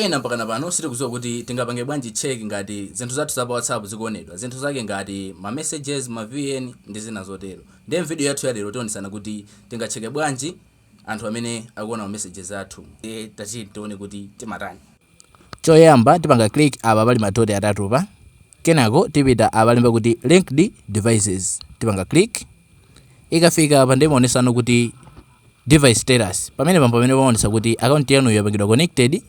mpaka pano sitikudziwa kuti tingapange bwanji check ngati zinthu zathu za WhatsApp zikuonedwa, zinthu zake ngati ma messages, ma VN ndi zina zotero. Ndiye video yathu ya lero tionesana kuti tingacheke bwanji anthu amene akuona ma messages athu. Tione kuti timatani. Choyamba tipanga click apa pali matoti atatu pa. Kenako tipita apa lemba kuti linked devices. Tipanga click. Ikafika apa ndimaonesana kuti device status. Pamene paonesa kuti account yanu yapangidwa connected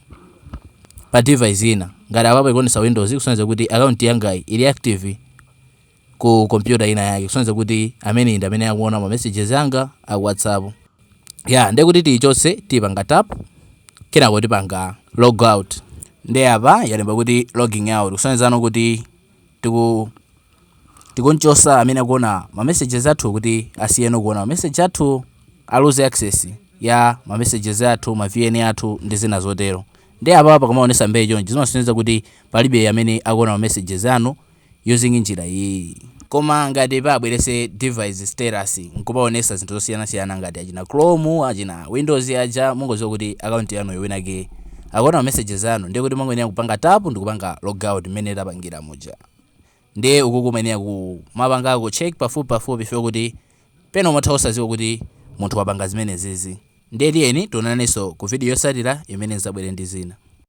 pa device ina. Ngati apapo ikuonesa Windows kusonyeza kuti account yangai ili active ku computer ina yake. Kusonyeza kuti amene ndi amene akuona ma messages anga a WhatsApp. Ndiye kuti tichose tipanga tap. Kenako tipanga log out. Ndiye apa yalemba kuti logging out. Kusonyeza kuti tikunchosa amene akuona ma messages athu kuti asiyeno kuona ma message athu, alose access ya ma messages athu, ma VN athu ndi zina zotero. Ndiye apa pakamaonesa mbeyo chonchi zimasonyeza kuti palibe amene akuona ma messages anu using njira iyi. Koma ngati pabwerese device status nkupaonesa zinthu zosiyana ngati achina Chrome, achina Windows aja, mungoziwa kuti account yanu yowenake akuona ma messages anu. Ndiye kuti mangoyenera kupanga tap ndikupanga logout mmene tapangira muja. Ndiye uku kumenera kumapanga ku check pafupi fika kuti pena umatha ziwo kuti munthu wapanga zimene zizi. Ndiye tiyeni tionanenso ku video yotsatira imene zabwere ndi zina.